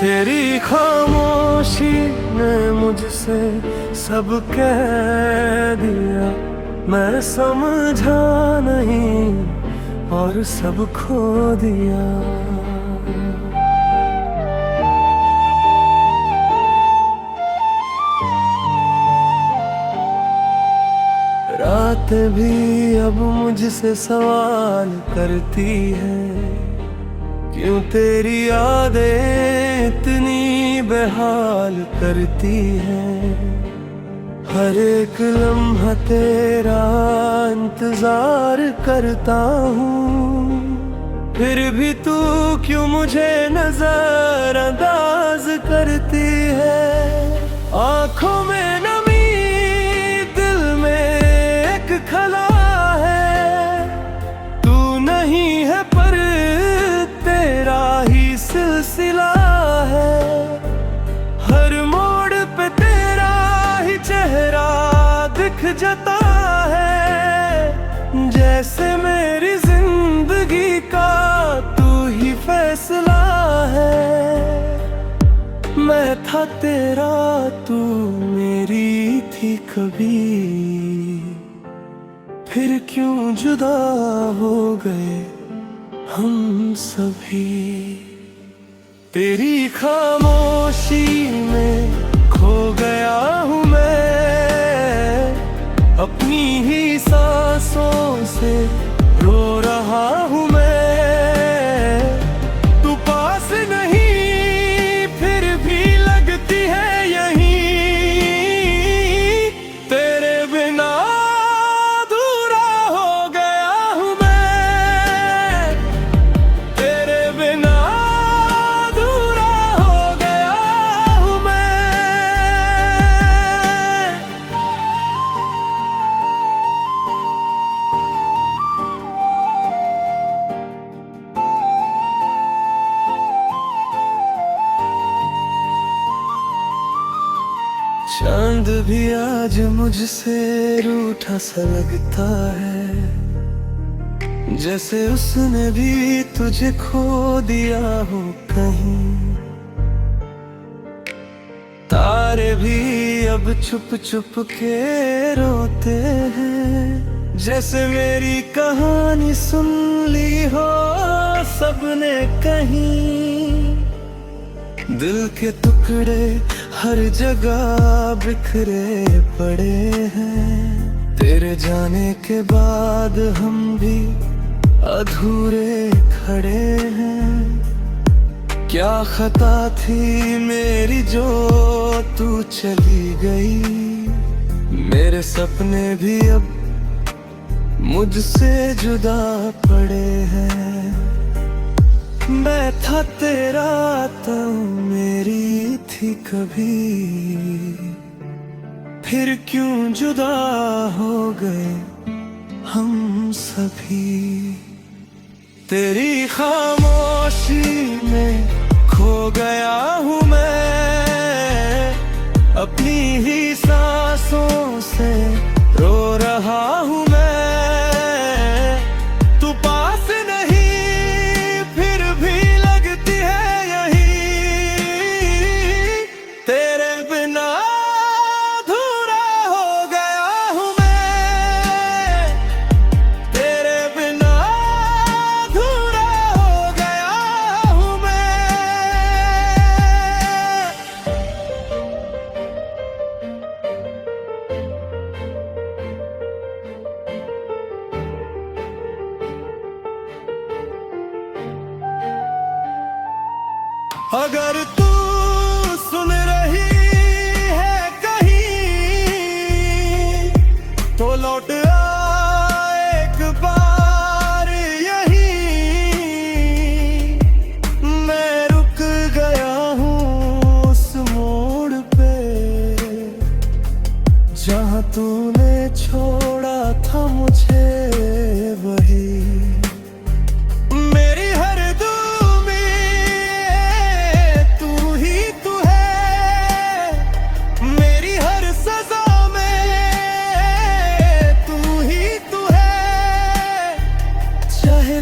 तेरी खामोशी ने मुझसे सब कह दिया, मैं समझा नहीं और सब खो दिया। रात भी अब मुझसे सवाल करती है, क्यों तेरी यादें इतनी बेहाल करती है। हर एक लम्हा तेरा इंतजार करता हूँ, फिर भी तू क्यों मुझे नजरअंदाज करती है। आँखों में नमी, दिल में एक खला है, तू नहीं है पर तेरा ही सिलसिला है। हर मोड़ पे तेरा ही चेहरा दिख जाता है, जैसे मेरी जिंदगी का तू ही फैसला है। मैं था तेरा, तू मेरी थी कभी, फिर क्यों जुदा हो गए हम सभी। तेरी खामोशी में खो गया हूँ मैं, अपनी ही सांसों से रो रहा हूँ मैं। तू पास नहीं फिर भी लगती है यहीं, तेरे बिना अधूरा हो गया हूँ मैं, तेरे बिना अधूरा हो गया हूँ मैं। चांद भी आज मुझसे रूठा सा लगता है, जैसे उसने भी तुझे खो दिया हो कहीं। तारे भी अब छुप छुप के रोते हैं, जैसे मेरी कहानी सुन ली हो सबने कहीं। दिल के टुकड़े हर जगह बिखरे पड़े हैं, तेरे जाने के बाद हम भी अधूरे खड़े हैं। क्या खता थी मेरी जो तू चली गई, मेरे सपने भी अब मुझसे जुदा पड़े हैं। मैं था तेरा, तू मेरी थी कभी, फिर क्यों जुदा हो गए हम सभी। तेरी खामोशी में खो गया हूँ मैं, अपनी ही सांसों से रो रहा हूँ मैं। तू पास नहीं फिर भी लगती है यहीं, तेरे बिना अधूरा हो गया हूँ मैं, तेरे बिना अधूरा हो गया हूँ मैं। अगर तू सुन रही है कहीं, तो लौट आ एक बार यहीं। मैं रुक गया हूँ उस मोड़ पे, जहाँ तूने छोड़ा था मुझे वही। मेरी हर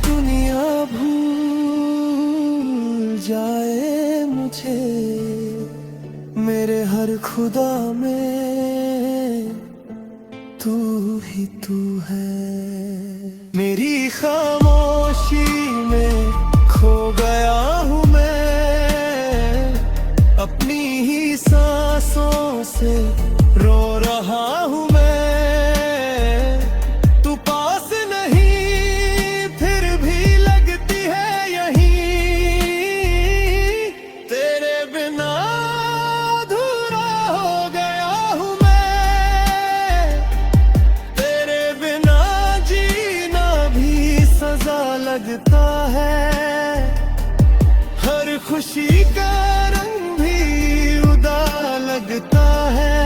दुनिया भूल जाए मुझे, मेरे हर खुदा में तू ही तू है। मेरी खामोशी में खो गया हूँ मैं, अपनी ही सांसों से रो रहा हूँ मैं। तू पास नहीं फिर भी लगती है यहीं, तेरे बिना अधूरा हो गया हूँ मैं। तेरे बिना जीना भी सजा लगता है, हर खुशी का रंग भी उदास लगता है।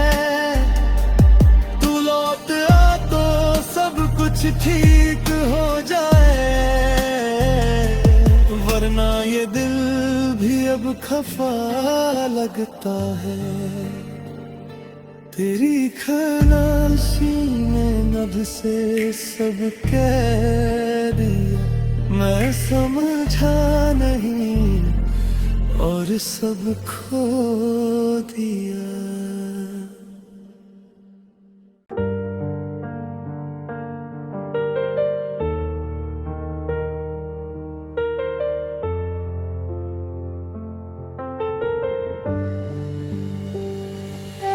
तू लौट आ तो सब कुछ ठीक हो जाए, वरना ये दिल भी अब खफा लगता है। तेरी खलासी ने नभ से सब कह दिया, मैं समझा नहीं और सब खो दिया।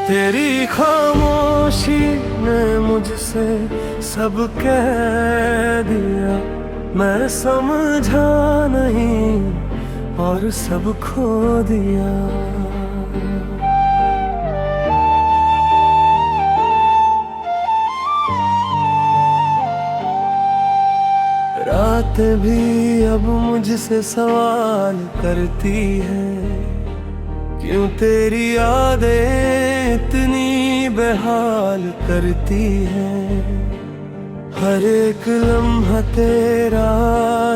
तेरी खामोशी ने मुझसे सब कह दिया, मैं समझा नहीं और सब खो दिया। रात भी अब मुझसे सवाल करती है, क्यों तेरी यादें इतनी बेहाल करती है। हर एक लम्हा तेरा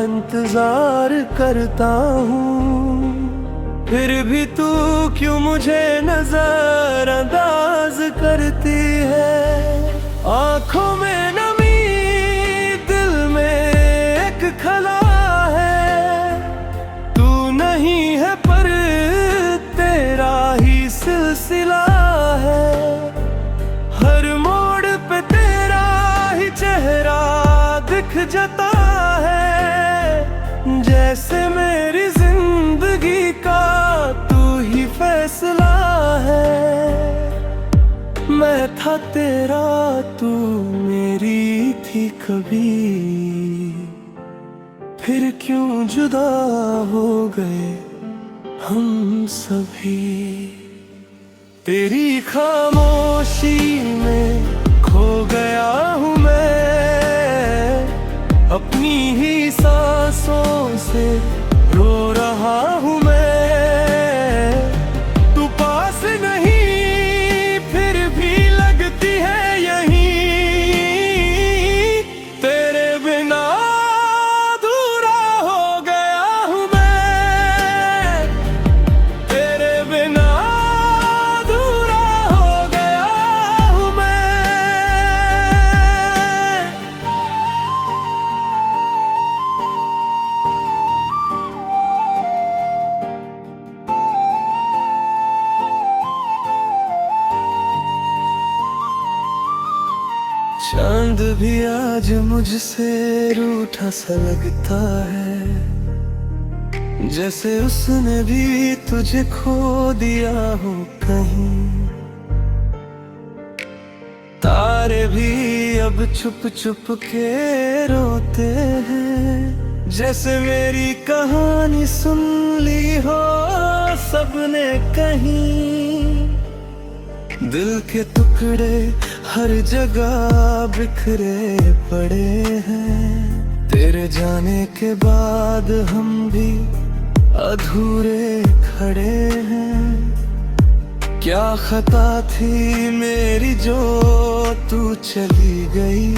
इंतजार करता हूँ, फिर भी तू क्यों मुझे नजरअंदाज करती है। आँखों में नमी, दिल में एक खला है, तू नहीं है पर तेरा ही सिलसिला है। हर मोड़ पे तेरा ही चेहरा दिख जाता है, जैसे मेरी जिंदगी का तू ही फैसला है। मैं था तेरा, तू मेरी थी कभी, फिर क्यों जुदा हो गए हम सभी। तेरी खामोशी में खो गया हूँ मैं, अपनी ही सांसों से रो रहा हूँ मैं। तू पास नहीं फिर भी लगती है यहीं, तेरे बिना अधूरा हो गया हूँ मैं। तेरे बिना अधूरा हो गया हूँ मैं। चांद भी आज मुझसे रूठा सा लगता है, जैसे उसने भी तुझे खो दिया हो कहीं। तारे भी अब छुप छुप के रोते हैं, जैसे मेरी कहानी सुन ली हो सबने कहीं। दिल के टुकड़े हर जगह बिखरे पड़े हैं, तेरे जाने के बाद हम भी अधूरे खड़े हैं। क्या खता थी मेरी जो तू चली गई,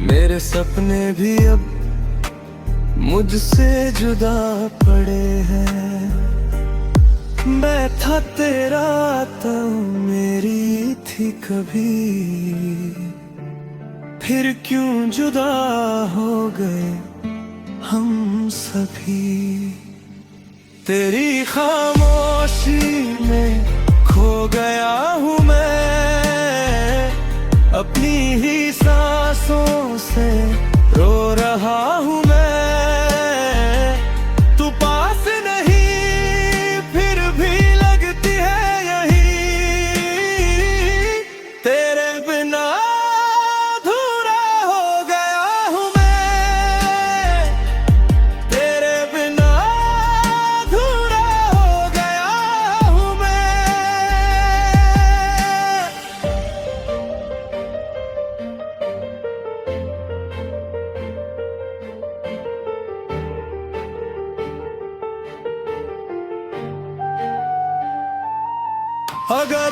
मेरे सपने भी अब मुझसे जुदा पड़े हैं। मैं था तेरा, तो मेरी थी कभी, फिर क्यों जुदा हो गए हम सभी। तेरी खामोशी में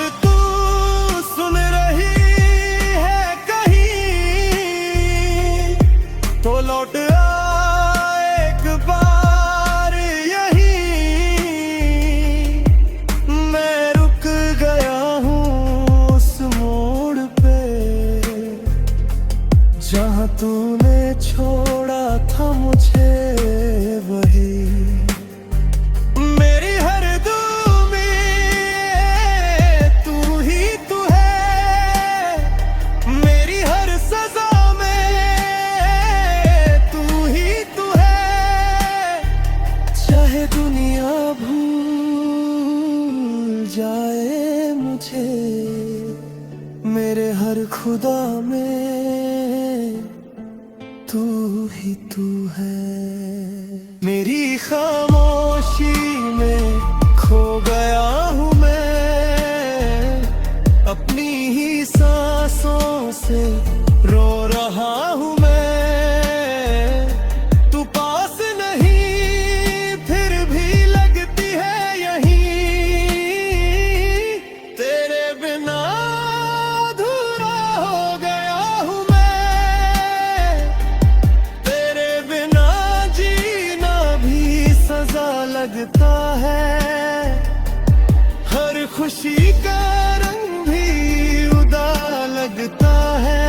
अगर तू सुन रही है कहीं तो लौट आ एक बार यहीं। मैं रुक गया हूँ उस मोड़ पे जहाँ तूने छोड़ा था मुझे वही। मेरी हर दुआ में तू ही तू है, मेरी हर सजा में तू ही तू है। चाहे दुनिया भूल जाए मुझे, मेरे हर खुदा में तू ही तू है। मेरी खामोशी में खो गया हूँ मैं, अपनी ही सांसों से रो रहा हूँ मैं। तू पास नहीं फिर भी लगती है यहीं, तेरे बिना अधूरा हो गया हूँ मैं। तेरे बिना जीना भी सजा लगता है, हर खुशी का रंग भी उदा लगता है।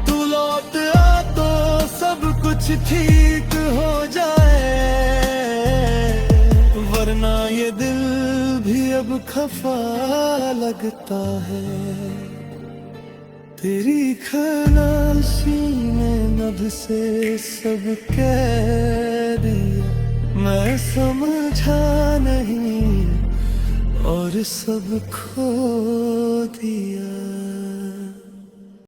तू लौट आ तो सब कुछ ठीक हो जाए, वरना ये दिल भी अब खफा लगता है। तेरी खलासी में नभ से सब कह दिया, मैं समझा नहीं और सब खो